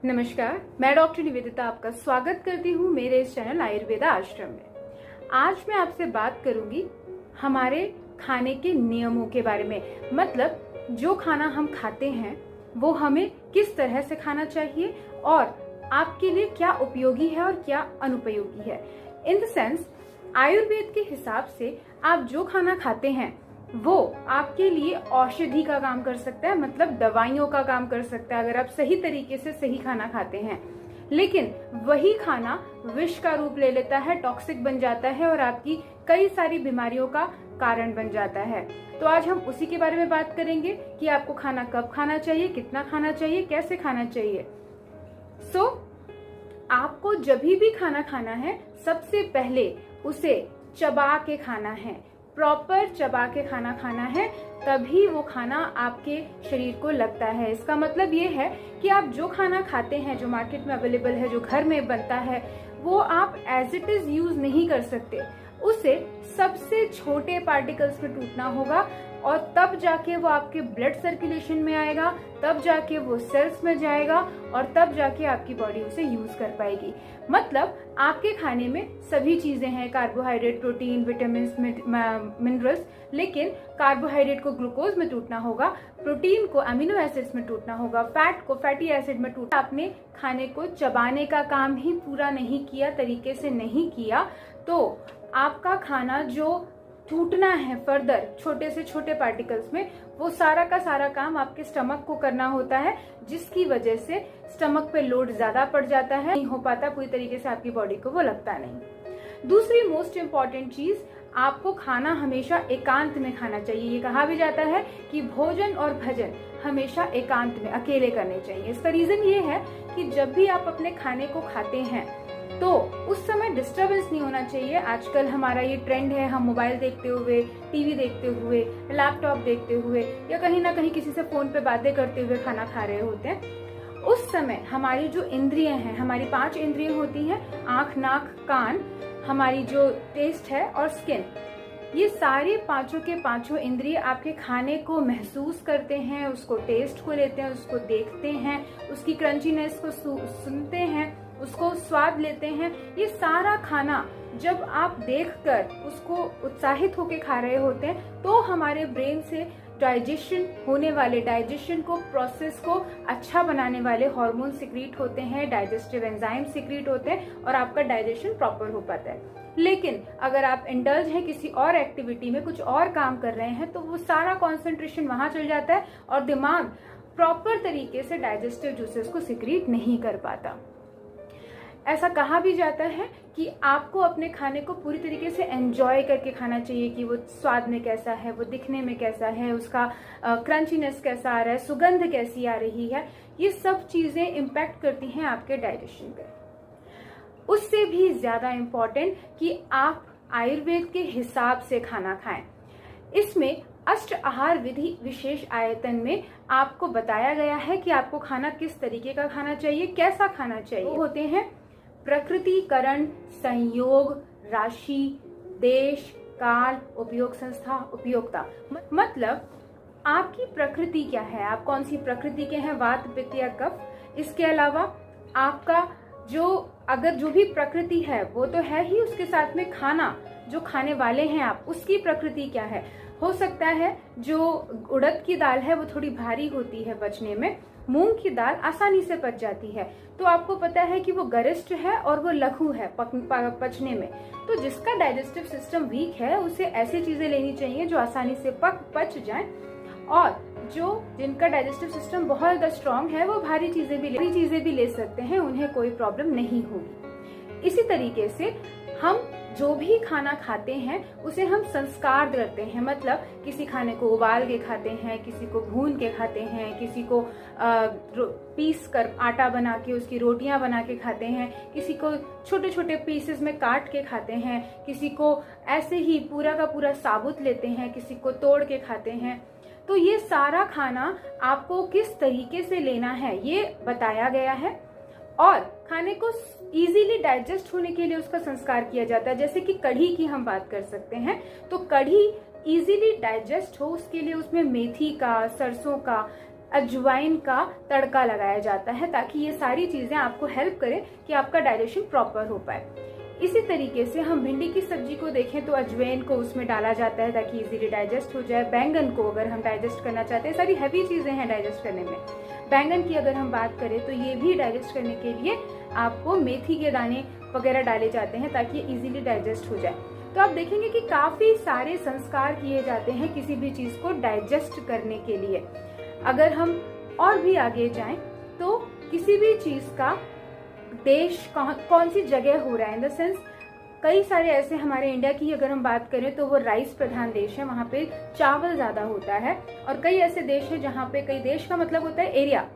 नमस्कार, मैं डॉक्टर निवेदिता आपका स्वागत करती हूँ मेरे इस चैनल आयुर्वेदा आश्रम में। आज मैं आपसे बात करूंगी हमारे खाने के नियमों के बारे में। मतलब जो खाना हम खाते हैं वो हमें किस तरह से खाना चाहिए और आपके लिए क्या उपयोगी है और क्या अनुपयोगी है। इन द सेंस, आयुर्वेद के हिसाब से आप जो खाना खाते हैं वो आपके लिए औषधि का काम कर सकता है, मतलब दवाइयों का काम कर सकता है अगर आप सही तरीके से सही खाना खाते हैं। लेकिन वही खाना विष का रूप ले लेता है, टॉक्सिक बन जाता है और आपकी कई सारी बीमारियों का कारण बन जाता है। तो आज हम उसी के बारे में बात करेंगे कि आपको खाना कब खाना चाहिए, कितना खाना चाहिए, कैसे खाना चाहिए। आपको जब भी खाना खाना है सबसे पहले उसे चबा के खाना है, प्रॉपर चबा के खाना खाना है, तभी वो खाना आपके शरीर को लगता है। इसका मतलब ये है कि आप जो खाना खाते हैं, जो मार्केट में अवेलेबल है, जो घर में बनता है, वो आप एज इट इज यूज नहीं कर सकते। उसे सबसे छोटे पार्टिकल्स में टूटना होगा और तब जाके वो आपके ब्लड सर्कुलेशन में आएगा, तब जाके वो सेल्स में जाएगा और तब जाके आपकी बॉडी उसे यूज कर पाएगी। मतलब आपके खाने में सभी चीजें हैं, कार्बोहाइड्रेट, प्रोटीन, विटामिन, मिनरल्स, लेकिन कार्बोहाइड्रेट को ग्लूकोज में टूटना होगा, प्रोटीन को अमीनो एसिड्स में टूटना होगा, फैट को फैटी एसिड में टूटना। आपने खाने को चबाने का काम ही पूरा नहीं किया, तरीके से नहीं किया, तो आपका खाना जो टूटना है फर्दर छोटे से छोटे पार्टिकल्स में, वो सारा का सारा काम आपके स्टमक को करना होता है, जिसकी वजह से स्टमक पे लोड ज्यादा पड़ जाता है, नहीं हो पाता पूरी तरीके से, आपकी बॉडी को वो लगता नहीं। दूसरी मोस्ट इम्पॉर्टेंट चीज, आपको खाना हमेशा एकांत में खाना चाहिए। ये कहा भी जाता है कि भोजन और भजन हमेशा एकांत में, अकेले करने चाहिए। इसका रीजन ये है कि जब भी आप अपने खाने को खाते हैं तो उस समय डिस्टरबेंस नहीं होना चाहिए। आजकल हमारा ये ट्रेंड है, हम मोबाइल देखते हुए, टीवी देखते हुए, लैपटॉप देखते हुए या कहीं ना कहीं किसी से फोन पे बातें करते हुए खाना खा रहे होते हैं। उस समय हमारी जो इंद्रियां हैं, हमारी 5 इंद्रियां होती हैं, आंख, नाक, कान, हमारी जो टेस्ट है और स्किन, ये सारे पांचों के पांचों इंद्रिय आपके खाने को महसूस करते हैं, उसको टेस्ट को लेते हैं, उसको देखते हैं, उसकी क्रंचीनेस को सुनते हैं, उसको स्वाद लेते हैं। ये सारा खाना जब आप देखकर उसको उत्साहित होकर खा रहे होते हैं तो हमारे ब्रेन से डाइजेशन होने वाले, डाइजेशन को, प्रोसेस को अच्छा बनाने वाले हार्मोन सिक्रीट होते हैं, डाइजेस्टिव एंजाइम सिक्रीट होते हैं और आपका डाइजेशन प्रॉपर हो पाता है। लेकिन अगर आप इंडल्ज हैं किसी और एक्टिविटी में, कुछ और काम कर रहे हैं, तो वो सारा कॉन्सेंट्रेशन वहां चल जाता है और दिमाग प्रॉपर तरीके से डाइजेस्टिव जूसेस को सिक्रीट नहीं कर पाता। ऐसा कहा भी जाता है कि आपको अपने खाने को पूरी तरीके से एंजॉय करके खाना चाहिए कि वो स्वाद में कैसा है, वो दिखने में कैसा है, उसका क्रंचीनेस कैसा आ रहा है, सुगंध कैसी आ रही है। ये सब चीजें इम्पैक्ट करती हैं आपके डाइजेशन पे। उससे भी ज्यादा इम्पोर्टेंट कि आप आयुर्वेद के हिसाब से खाना खाएं। इसमें अष्ट आहार विधि विशेष आयतन में आपको बताया गया है कि आपको खाना किस तरीके का खाना चाहिए, कैसा खाना चाहिए। वो होते हैं प्रकृति, करण, संयोग, राशि, देश, काल, उपयोग, संस्था, उपयोक्ता। मतलब आपकी प्रकृति क्या है, आप कौन सी प्रकृति के हैं, वात, पित्त या कफ। इसके अलावा आपका अगर जो भी प्रकृति है वो तो है ही, उसके साथ में खाना, जो खाने वाले हैं आप, उसकी प्रकृति क्या है। हो सकता है जो उड़द की दाल है वो थोड़ी भारी होती है पचने में, मूंग की दाल आसानी से पच जाती है, तो आपको पता है कि वो गरिष्ठ है और वो लघु है पचने में। तो जिसका डाइजेस्टिव सिस्टम वीक है उसे ऐसी चीजें लेनी चाहिए जो आसानी से पच जाए, और जिनका डाइजेस्टिव सिस्टम बहुत ज्यादा स्ट्रांग है वो भारी चीजें भी ले सकते हैं, उन्हें कोई प्रॉब्लम नहीं होगी। इसी तरीके से हम जो भी खाना खाते हैं उसे हम संस्कार करते हैं। मतलब किसी खाने को उबाल के खाते हैं, किसी को भून के खाते हैं, किसी को पीस कर आटा बना के उसकी रोटियां बना के खाते हैं, किसी को छोटे छोटे पीसेस में काट के खाते हैं, किसी को ऐसे ही पूरा का पूरा साबुत लेते हैं, किसी को तोड़ के खाते हैं। तो ये सारा खाना आपको किस तरीके से लेना है ये बताया गया है, और खाने को इजीली डाइजेस्ट होने के लिए उसका संस्कार किया जाता है। जैसे कि कढ़ी की हम बात कर सकते हैं, तो कढ़ी इजीली डाइजेस्ट हो उसके लिए उसमें मेथी का, सरसों का, अजवाइन का तड़का लगाया जाता है, ताकि ये सारी चीजें आपको हेल्प करें कि आपका डाइजेशन प्रॉपर हो पाए। इसी तरीके से हम भिंडी की सब्जी को देखें तो अजवाइन को उसमें डाला जाता है ताकि इजीली डाइजेस्ट हो जाए। बैंगन को अगर हम डाइजेस्ट करना चाहते हैं, सारी हैवी चीजें हैं डाइजेस्ट करने में। बैंगन की अगर हम बात करें तो ये भी डाइजेस्ट करने के लिए आपको मेथी के दाने वगैरह डाले जाते हैं ताकि ये इजीली डाइजेस्ट हो जाए। तो आप देखेंगे कि काफी सारे संस्कार किए जाते हैं किसी भी चीज को डाइजेस्ट करने के लिए। अगर हम और भी आगे जाएं तो किसी भी चीज का देश कौन सी जगह हो रहा है, इन द सेंस कई सारे ऐसे, हमारे इंडिया की अगर हम बात करें तो वो राइस प्रधान देश है, वहाँ पे चावल ज्यादा होता है। और कई ऐसे देश है जहाँ पे, कई देश का मतलब होता है एरिया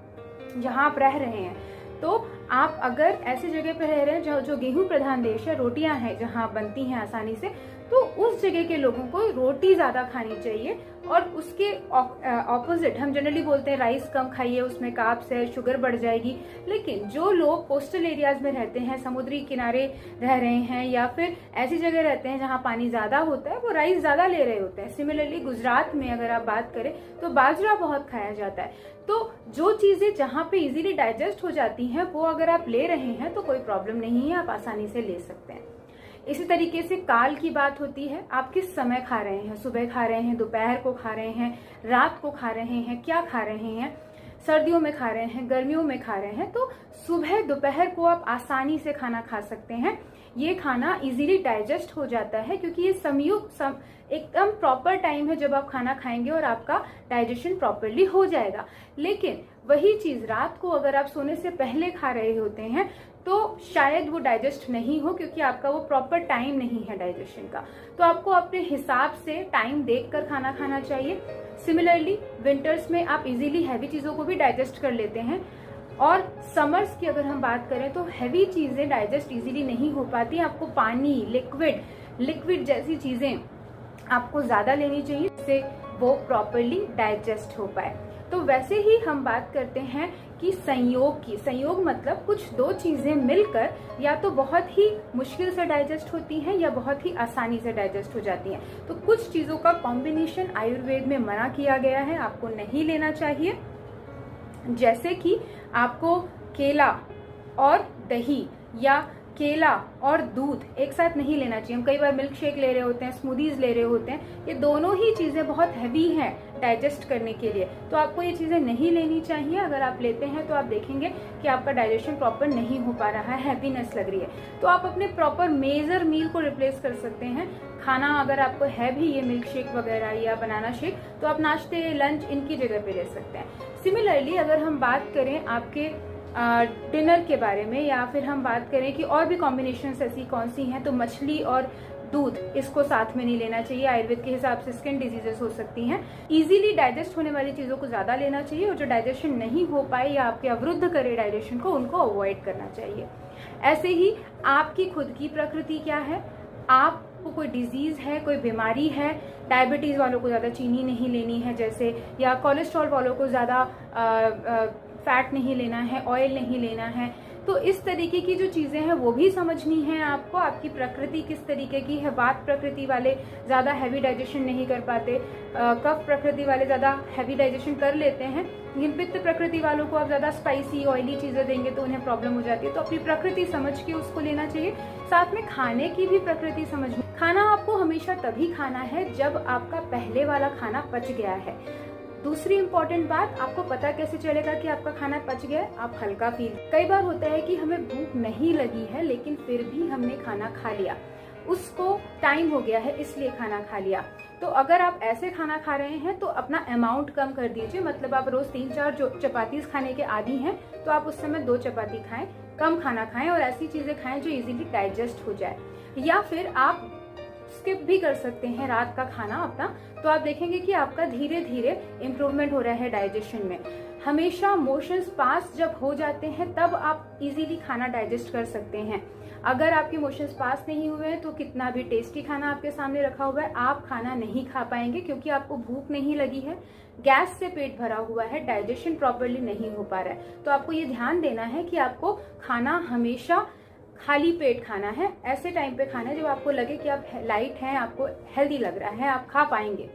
जहाँ आप रह रहे हैं। तो आप अगर ऐसी जगह पे रह रहे हैं जो गेहूं प्रधान देश है, रोटियां हैं जहाँ बनती हैं आसानी से, तो उस जगह के लोगों को रोटी ज्यादा खानी चाहिए। और उसके ऑपोजिट हम जनरली बोलते हैं राइस कम खाइए, उसमें कार्ब्स है, शुगर बढ़ जाएगी। लेकिन जो लोग कोस्टल एरियाज में रहते हैं, समुद्री किनारे रह रहे हैं या फिर ऐसी जगह रहते हैं जहाँ पानी ज्यादा होता है, वो राइस ज्यादा ले रहे होते हैं। सिमिलरली गुजरात में अगर आप बात करें तो बाजरा बहुत खाया जाता है। तो जो चीजें जहाँ पे इजीली डाइजेस्ट हो जाती हैं वो अगर आप ले रहे हैं तो कोई प्रॉब्लम नहीं है, आप आसानी से ले सकते हैं। इसी तरीके से काल की बात होती है, आप किस समय खा रहे हैं, सुबह खा रहे हैं, दोपहर को खा रहे हैं, रात को खा रहे हैं, क्या खा रहे हैं, सर्दियों में खा रहे हैं, गर्मियों में खा रहे हैं। तो सुबह दोपहर को आप आसानी से खाना खा सकते हैं। ये खाना इजीली डाइजेस्ट हो जाता है क्योंकि ये एकदम प्रॉपर टाइम है जब आप खाना खाएंगे और आपका डाइजेशन प्रॉपरली हो जाएगा। लेकिन वही चीज रात को अगर आप सोने से पहले खा रहे होते हैं तो शायद वो डाइजेस्ट नहीं हो, क्योंकि आपका वो प्रॉपर टाइम नहीं है डाइजेशन का। तो आपको अपने हिसाब से टाइम देखकर खाना खाना चाहिए। सिमिलरली विंटर्स में आप इजीली हैवी चीजों को भी डाइजेस्ट कर लेते हैं, और समर्स की अगर हम बात करें तो हैवी चीजें डाइजेस्ट इजीली नहीं हो पाती। आपको पानी, लिक्विड जैसी चीजें आपको ज्यादा लेनी चाहिए जिससे वो प्रॉपरली डाइजेस्ट हो पाए। तो वैसे ही हम बात करते हैं कि संयोग मतलब कुछ दो चीजें मिलकर या तो बहुत ही मुश्किल से डाइजेस्ट होती हैं या बहुत ही आसानी से डाइजेस्ट हो जाती हैं। तो कुछ चीजों का कॉम्बिनेशन आयुर्वेद में मना किया गया है, आपको नहीं लेना चाहिए। जैसे कि आपको केला और दही या केला और दूध एक साथ नहीं लेना चाहिए। हम कई बार मिल्क शेक ले रहे होते हैं, स्मूदीज ले रहे होते हैं, ये दोनों ही चीजें बहुत हैवी हैं डाइजेस्ट करने के लिए, तो आपको ये चीजें नहीं लेनी चाहिए। अगर आप लेते हैं तो आप देखेंगे कि आपका डाइजेशन प्रॉपर नहीं हो पा रहा है, हैवीनेस लग रही है। तो आप अपने प्रॉपर मेजर मील को रिप्लेस कर सकते हैं। खाना अगर आपको है भी ये मिल्क शेक वगैरह या बनाना शेक, तो आप नाश्ते, लंच इनकी जगह पे ले सकते हैं। सिमिलरली अगर हम बात करें आपके डिनर के बारे में, या फिर हम बात करें कि और भी कॉम्बिनेशंस ऐसी कौन सी हैं, तो मछली और दूध इसको साथ में नहीं लेना चाहिए। आयुर्वेद के हिसाब से स्किन डिजीजेस हो सकती हैं। इजीली डाइजेस्ट होने वाली चीजों को ज्यादा लेना चाहिए, और जो डाइजेशन नहीं हो पाए या आपके अवरुद्ध करे डाइजेशन को, उनको अवॉइड करना चाहिए। ऐसे ही आपकी खुद की प्रकृति क्या है, आपको कोई डिजीज है, कोई बीमारी है, डायबिटीज वालों को ज्यादा चीनी नहीं लेनी है जैसे, या कोलेस्ट्रॉल वालों को ज्यादा फैट नहीं लेना है, ऑयल नहीं लेना है। तो इस तरीके की जो चीजें हैं वो भी समझनी है आपको। आपकी प्रकृति किस तरीके की है, वात प्रकृति वाले ज्यादा हैवी डाइजेशन नहीं कर पाते, कफ प्रकृति वाले ज्यादा हैवी डाइजेशन कर लेते हैं, लेकिन पित्त प्रकृति वालों को आप ज्यादा स्पाइसी ऑयली चीजें देंगे तो उन्हें प्रॉब्लम हो जाती है। तो अपनी प्रकृति समझ के उसको लेना चाहिए। साथ में खाने की भी प्रकृति समझनी। खाना आपको हमेशा तभी खाना है जब आपका पहले वाला खाना पच गया है। दूसरी इंपॉर्टेंट बात, आपको पता कैसे चलेगा कि आपका खाना पच गया? आप हल्का फील। कई बार होता है कि हमें भूख नहीं लगी है लेकिन फिर भी हमने खाना खा लिया, उसको टाइम हो गया है इसलिए खाना खा लिया। तो अगर आप ऐसे खाना खा रहे हैं तो अपना अमाउंट कम कर दीजिए। मतलब आप रोज 3-4 चपाती खाने के आदी हैं तो आप उस समय 2 चपाती खाएं, कम खाना खाएं और ऐसी चीजें खाएं जो इजीली डाइजेस्ट हो जाए। या फिर आप स्किप भी कर सकते हैं रात का खाना अपना, तो आप देखेंगे कि आपका धीरे धीरे इम्प्रूवमेंट हो रहा है डाइजेशन में। हमेशा मोशंस पास जब हो जाते हैं तब आप इजीली खाना डाइजेस्ट कर सकते हैं। अगर आपके मोशंस पास नहीं हुए हैं तो कितना भी टेस्टी खाना आपके सामने रखा हुआ है, आप खाना नहीं खा पाएंगे क्योंकि आपको भूख नहीं लगी है, गैस से पेट भरा हुआ है, डाइजेशन प्रॉपरली नहीं हो पा रहा है। तो आपको ये ध्यान देना है कि आपको खाना हमेशा खाली पेट खाना है। ऐसे टाइम पे खाना है जब आपको लगे कि आप लाइट हैं, आपको हेल्दी लग रहा है, आप खा पाएंगे।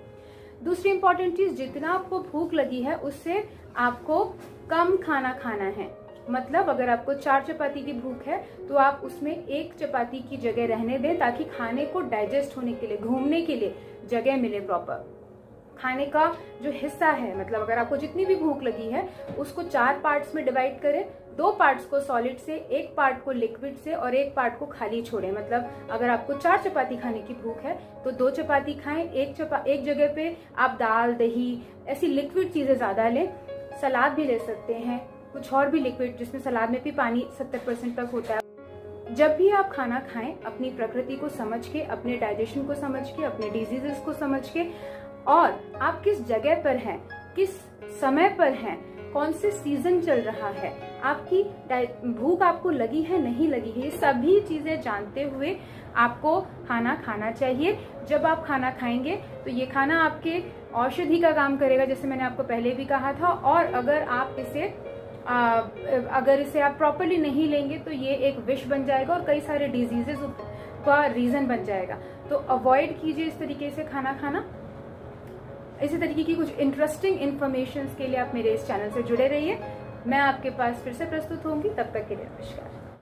दूसरी इंपॉर्टेंट चीज, जितना आपको भूख लगी है उससे आपको कम खाना खाना है। मतलब अगर आपको 4 चपाती की भूख है तो आप उसमें 1 चपाती की जगह रहने दें, ताकि खाने को डाइजेस्ट होने के लिए, घूमने के लिए जगह मिले प्रॉपर। खाने का जो हिस्सा है, मतलब अगर आपको जितनी भी भूख लगी है उसको 4 पार्ट्स में डिवाइड करें। 2 पार्ट्स को सॉलिड से, 1 पार्ट को लिक्विड से और 1 पार्ट को खाली छोड़ें। मतलब अगर आपको 4 चपाती खाने की भूख है तो 2 चपाती खाएं, एक जगह पे आप दाल, दही, ऐसी लिक्विड चीजें ज्यादा लें। सलाद भी ले सकते हैं, कुछ और भी लिक्विड, जिसमें सलाद में भी पानी 70% तक होता है। जब भी आप खाना खाएं, अपनी प्रकृति को समझ के, अपने डाइजेशन को समझ के, अपने डिजीजेस को समझ के, और आप किस जगह पर हैं, किस समय पर हैं, कौन से सीजन चल रहा है, आपकी भूख आपको लगी है नहीं लगी है, ये सभी चीजें जानते हुए आपको खाना खाना चाहिए। जब आप खाना खाएंगे तो ये खाना आपके औषधि का काम करेगा, जैसे मैंने आपको पहले भी कहा था। और अगर आप इसे आप प्रॉपरली नहीं लेंगे तो ये एक विष बन जाएगा और कई सारे डिजीजेस का रीजन बन जाएगा। तो अवॉइड कीजिए इस तरीके से खाना खाना। इसी तरीके की कुछ इंटरेस्टिंग इन्फॉर्मेशन के लिए आप मेरे इस चैनल से जुड़े रहिए। मैं आपके पास फिर से प्रस्तुत होंगी, तब तक के लिए नमस्कार।